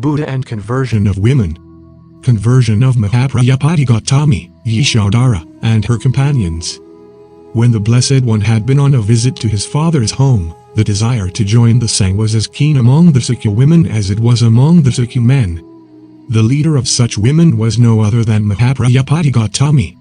Buddha and conversion of women. Conversion of Mahaprayapati Gautami, Yashodhara, and her companions. When the Blessed One had been on a visit to his father's home, the desire to join the Sangha was as keen among the Sikh women as it was among the Sikh men. The leader of such women was no other than Mahaprayapati Gautami.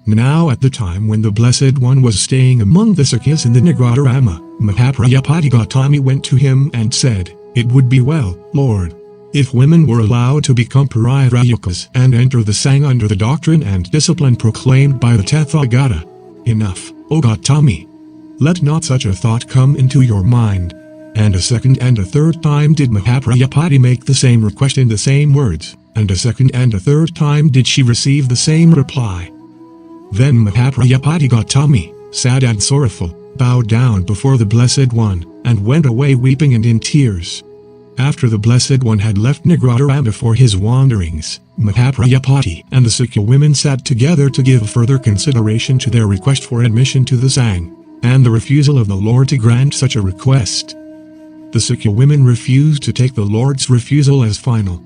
Now at the time when the Blessed One was staying among the Sikhs in the Nagaragrama, Mahaprayapati Gautami went to him and said, "It would be well, Lord, if women were allowed to become Parirayakas and enter the Sangha under the doctrine and discipline proclaimed by the Tathagata. Enough, O Gautami. Let not such a thought come into your mind." And a second and a third time did Mahaprayapati make the same request in the same words, and a second and a third time did she receive the same reply. Then Mahaprayapati Gautami, sad and sorrowful, bowed down before the Blessed One, and went away weeping and in tears. After the Blessed One had left Nagaragrama for his wanderings, Mahaprayapati and the Sikh women sat together to give further consideration to their request for admission to the Sangha, and the refusal of the Lord to grant such a request. The Sikh women refused to take the Lord's refusal as final.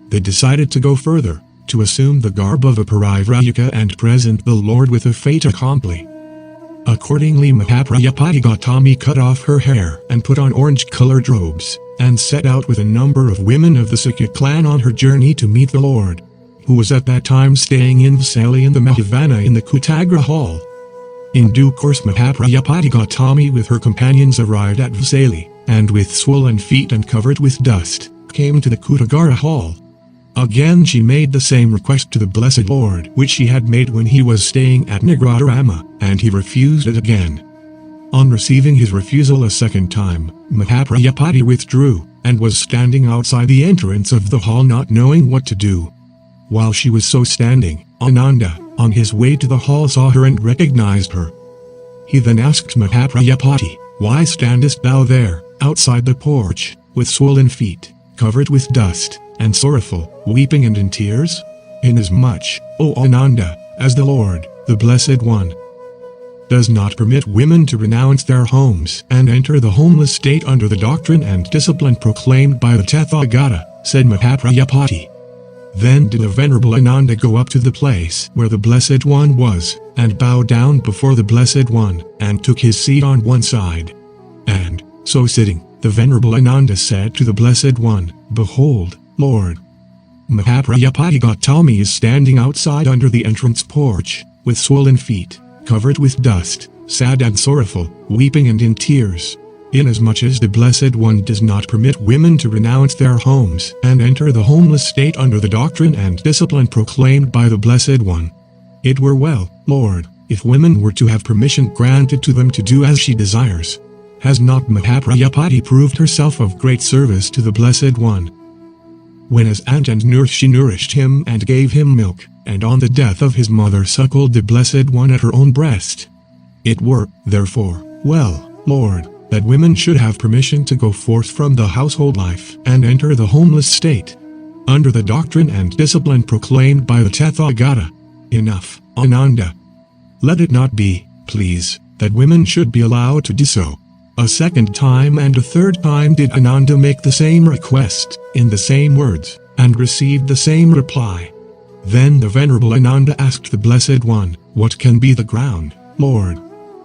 They decided to go further, to assume the garb of a Parivrayaka and present the Lord with a fait accompli. Accordingly Mahaprayapati Gautami cut off her hair and put on orange-colored robes, and set out with a number of women of the Sikh clan on her journey to meet the Lord, who was at that time staying in Vaisali in the Mahavana in the Kutagra hall. In due course Mahaprayapati Gautami with her companions arrived at Vaisali, and with swollen feet and covered with dust, came to the Kutagara hall. Again she made the same request to the Blessed Lord which she had made when he was staying at Nagaragrama, and he refused it again. On receiving his refusal a second time, Mahaprayapati withdrew, and was standing outside the entrance of the hall not knowing what to do. While she was so standing, Ananda, on his way to the hall saw her and recognized her. He then asked Mahaprayapati, "Why standest thou there, outside the porch, with swollen feet, covered with dust, and sorrowful, weeping and in tears? Inasmuch, O Ananda, as the Lord, the Blessed One, does not permit women to renounce their homes and enter the homeless state under the doctrine and discipline proclaimed by the Tathagata," said Mahaprayapati. Then did the Venerable Ananda go up to the place where the Blessed One was, and bow down before the Blessed One, and took his seat on one side. And, so sitting, the Venerable Ananda said to the Blessed One, "Behold, Lord, Mahaprayapati Gautami is standing outside under the entrance porch, with swollen feet, covered with dust, sad and sorrowful, weeping and in tears. Inasmuch as the Blessed One does not permit women to renounce their homes and enter the homeless state under the doctrine and discipline proclaimed by the Blessed One. It were well, Lord, if women were to have permission granted to them to do as she desires. Has not Mahaprayapati proved herself of great service to the Blessed One? When as aunt and nurse she nourished him and gave him milk, and on the death of his mother suckled the Blessed One at her own breast. It were, therefore, well, Lord, that women should have permission to go forth from the household life and enter the homeless state, under the doctrine and discipline proclaimed by the Tathagata. Enough, Ananda. Let it not be, please, that women should be allowed to do so." A second time and a third time did Ananda make the same request, in the same words, and received the same reply. Then the Venerable Ananda asked the Blessed One, "What can be the ground, Lord,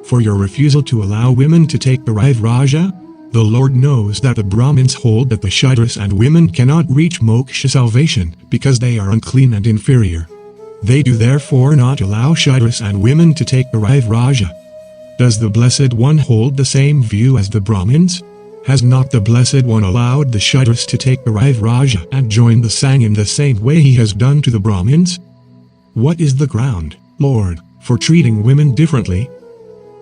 for your refusal to allow women to take the Raja? The Lord knows that the Brahmins hold that the Shudras and women cannot reach moksha salvation because they are unclean and inferior. They do therefore not allow Shudras and women to take the Raja. Does the Blessed One hold the same view as the Brahmins? Has not the Blessed One allowed the Shudras to take the Raja and join the Sangha in the same way he has done to the Brahmins? What is the ground, Lord, for treating women differently?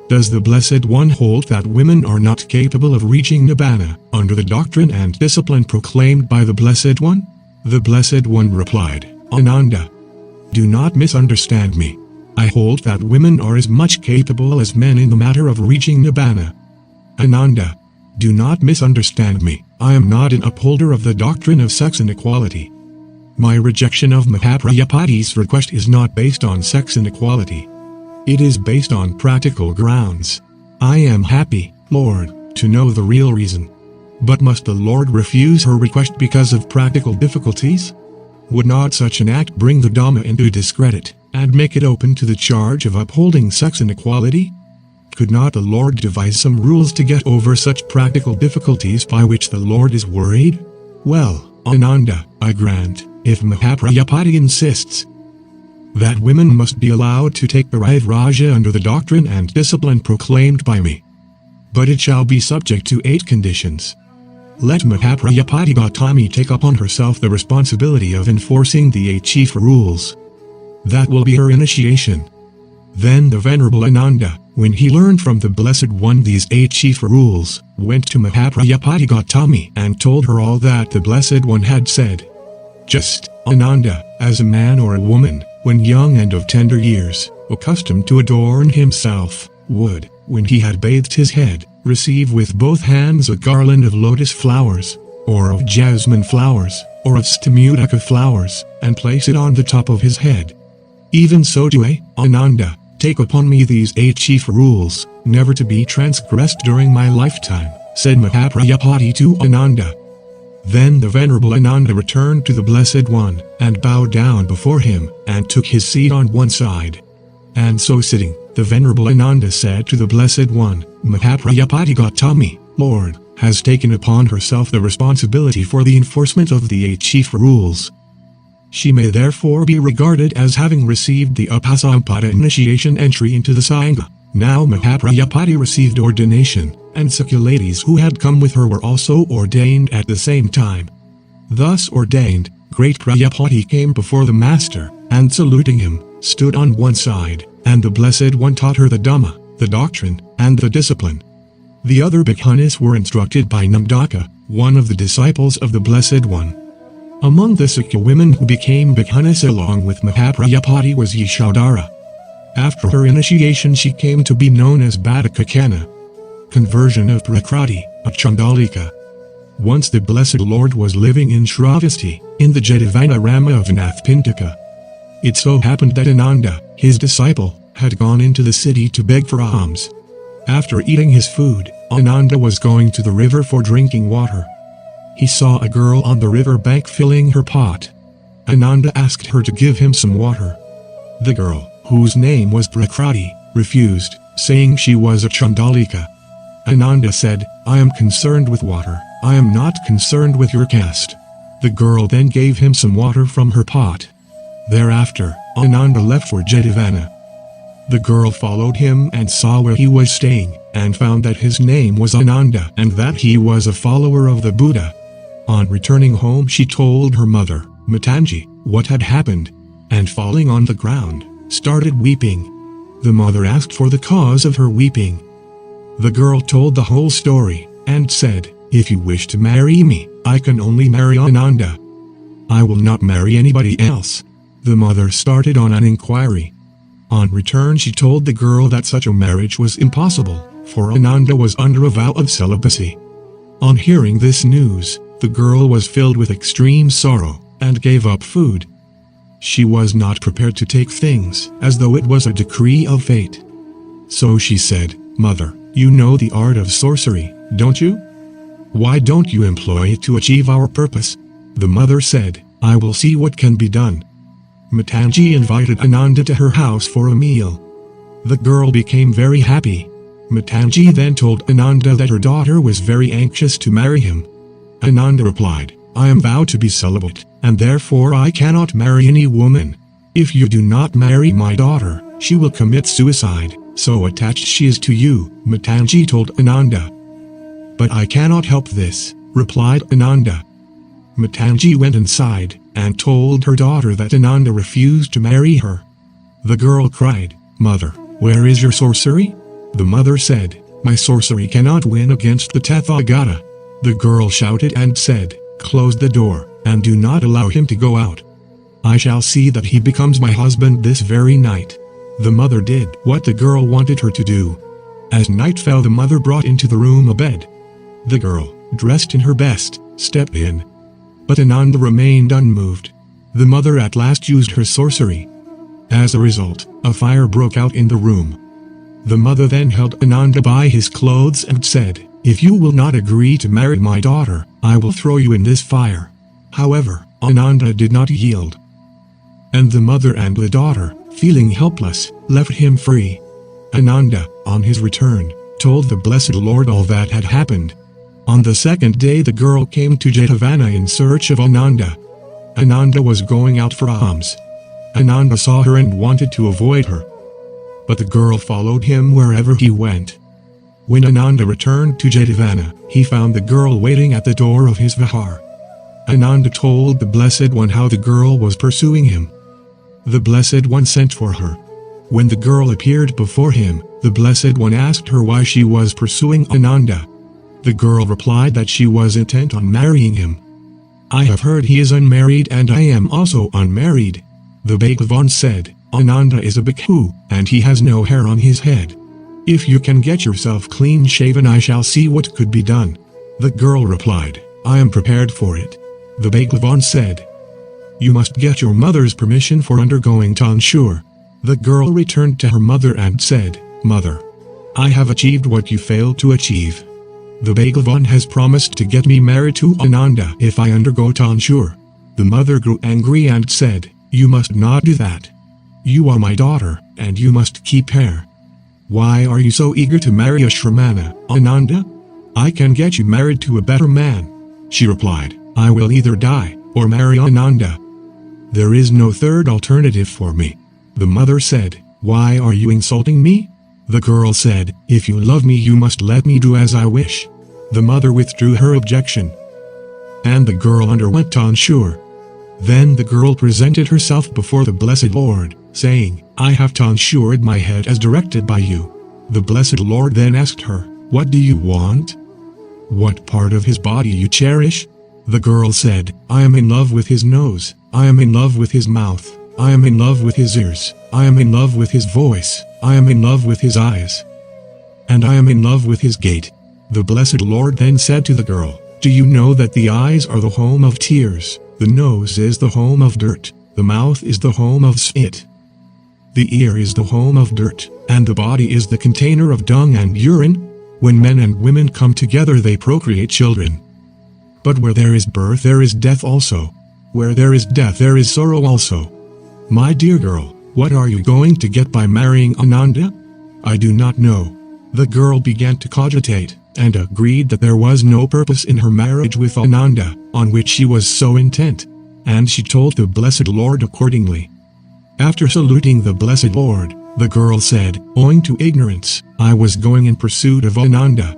Does the Blessed One hold that women are not capable of reaching Nibbana, under the doctrine and discipline proclaimed by the Blessed One?" The Blessed One replied, "Ananda, do not misunderstand me. I hold that women are as much capable as men in the matter of reaching Nibbana. Ananda, do not misunderstand me. I am not an upholder of the doctrine of sex inequality. My rejection of Mahaprayapati's request is not based on sex inequality. It is based on practical grounds. I am happy, Lord, to know the real reason. But must the Lord refuse her request because of practical difficulties? Would not such an act bring the Dhamma into discredit, and make it open to the charge of upholding sex inequality? Could not the Lord devise some rules to get over such practical difficulties by which the Lord is worried? Well, Ananda, I grant, if Mahaprajapati insists that women must be allowed to take Parivraja under the doctrine and discipline proclaimed by me. But it shall be subject to 8 conditions. Let Mahaprajapati Gautami take upon herself the responsibility of enforcing the 8 chief rules. That will be her initiation. Then the Venerable Ananda, when he learned from the Blessed One these 8 chief rules, went to Mahaprajapati Gautami and told her all that the Blessed One had said. Just, Ananda, as a man or a woman, when young and of tender years, accustomed to adorn himself, would, when he had bathed his head, receive with both hands a garland of lotus flowers, or of jasmine flowers, or of stamutaka flowers, and place it on the top of his head. Even so do I, Ananda, take upon me these 8 chief rules, never to be transgressed during my lifetime, said Mahaprajapati to Ananda. Then the Venerable Ananda returned to the Blessed One, and bowed down before him, and took his seat on one side. And so sitting, the Venerable Ananda said to the Blessed One, Mahaprajapati Gautami, Lord, has taken upon herself the responsibility for the enforcement of the 8 chief rules. She may therefore be regarded as having received the Upasampada initiation entry into the Sangha. Now Mahaprajapati received ordination, and Sakulades who had come with her were also ordained at the same time. Thus ordained, great Prajapati came before the Master, and saluting him, stood on one side, and the Blessed One taught her the Dhamma, the doctrine, and the discipline. The other bhikkhunis were instructed by Namdaka, one of the disciples of the Blessed One. Among the Sakya women who became bhikkhunis along with Mahaprajapati was Yashodhara. After her initiation she came to be known as Bhattakakana. Conversion of Prakriti, a Chandalika. Once the Blessed Lord was living in Shravasti, in the Jetavana Rama of Anathpindika. It so happened that Ananda, his disciple, had gone into the city to beg for alms. After eating his food, Ananda was going to the river for drinking water. He saw a girl on the river bank filling her pot. Ananda asked her to give him some water. The girl, whose name was Prakriti, refused, saying she was a Chandalika. Ananda said, I am concerned with water, I am not concerned with your caste. The girl then gave him some water from her pot. Thereafter, Ananda left for Jetavana. The girl followed him and saw where he was staying, and found that his name was Ananda and that he was a follower of the Buddha. On returning home she told her mother, Matangi, what had happened, and falling on the ground, started weeping. The mother asked for the cause of her weeping. The girl told the whole story, and said, if you wish to marry me, I can only marry Ananda. I will not marry anybody else. The mother started on an inquiry. On return she told the girl that such a marriage was impossible, for Ananda was under a vow of celibacy. On hearing this news, the girl was filled with extreme sorrow, and gave up food. She was not prepared to take things as though it was a decree of fate. So she said, Mother, you know the art of sorcery, don't you? Why don't you employ it to achieve our purpose? The mother said, I will see what can be done. Matangi invited Ananda to her house for a meal. The girl became very happy. Matangi then told Ananda that her daughter was very anxious to marry him. Ananda replied, I am vowed to be celibate, and therefore I cannot marry any woman. If you do not marry my daughter, she will commit suicide, so attached she is to you, Matangi told Ananda. But I cannot help this, replied Ananda. Matangi went inside, and told her daughter that Ananda refused to marry her. The girl cried, Mother, where is your sorcery? The mother said, my sorcery cannot win against the Tathagata. The girl shouted and said, close the door, and do not allow him to go out. I shall see that he becomes my husband this very night. The mother did what the girl wanted her to do. As night fell the mother brought into the room a bed. The girl, dressed in her best, stepped in. But Ananda remained unmoved. The mother at last used her sorcery. As a result, a fire broke out in the room. The mother then held Ananda by his clothes and said, If you will not agree to marry my daughter, I will throw you in this fire." However, Ananda did not yield. And the mother and the daughter, feeling helpless, left him free. Ananda, on his return, told the Blessed Lord all that had happened. On the second day the girl came to Jetavana in search of Ananda. Ananda was going out for alms. Ananda saw her and wanted to avoid her. But the girl followed him wherever he went. When Ananda returned to Jetavana, he found the girl waiting at the door of his vihar. Ananda told the Blessed One how the girl was pursuing him. The Blessed One sent for her. When the girl appeared before him, the Blessed One asked her why she was pursuing Ananda. The girl replied that she was intent on marrying him. "I have heard he is unmarried and I am also unmarried." The Bhagavan said, "Ananda is a bhikkhu, and he has no hair on his head. If you can get yourself clean shaven I shall see what could be done." The girl replied, "I am prepared for it." The Bhagavan said, "You must get your mother's permission for undergoing tonsure." The girl returned to her mother and said, "Mother, I have achieved what you failed to achieve. The Bhagavan has promised to get me married to Ananda if I undergo tonsure." The mother grew angry and said, "You must not do that. You are my daughter, and you must keep hair. Why are you so eager to marry a Shramana, Ananda? I can get you married to a better man." She replied, "I will either die, or marry Ananda. There is no third alternative for me." The mother said, "Why are you insulting me?" The girl said, "If you love me you must let me do as I wish." The mother withdrew her objection. And the girl underwent tonsure. Then the girl presented herself before the Blessed Lord, saying, "I have tonsured my head as directed by you." The Blessed Lord then asked her, "What do you want? What part of his body you cherish?" The girl said, "I am in love with his nose, I am in love with his mouth, I am in love with his ears, I am in love with his voice, I am in love with his eyes, and I am in love with his gait." The Blessed Lord then said to the girl, "Do you know that the eyes are the home of tears, the nose is the home of dirt, the mouth is the home of spit, the ear is the home of dirt, and the body is the container of dung and urine? When men and women come together they procreate children. But where there is birth there is death also. Where there is death there is sorrow also. My dear girl, what are you going to get by marrying Ananda?" "I do not know." The girl began to cogitate, and agreed that there was no purpose in her marriage with Ananda, on which she was so intent. And she told the Blessed Lord accordingly. After saluting the Blessed Lord, the girl said, "Owing to ignorance, I was going in pursuit of Ananda.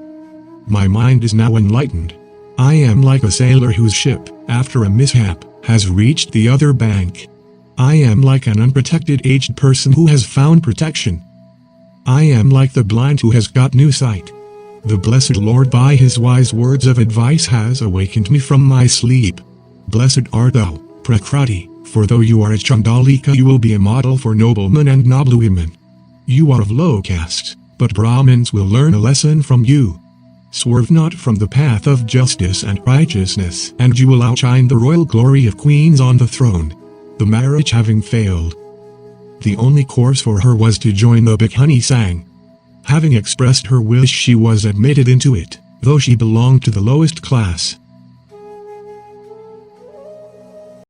My mind is now enlightened. I am like a sailor whose ship, after a mishap, has reached the other bank. I am like an unprotected aged person who has found protection. I am like the blind who has got new sight. The Blessed Lord by his wise words of advice has awakened me from my sleep. Blessed art thou, Prakriti, for though you are a Chandalika you will be a model for noblemen and noble women. You are of low caste, but Brahmins will learn a lesson from you. Swerve not from the path of justice and righteousness, and you will outshine the royal glory of queens on the throne." The marriage having failed, the only course for her was to join the Bhikkhuni Sangh. Having expressed her wish she was admitted into it, though she belonged to the lowest class.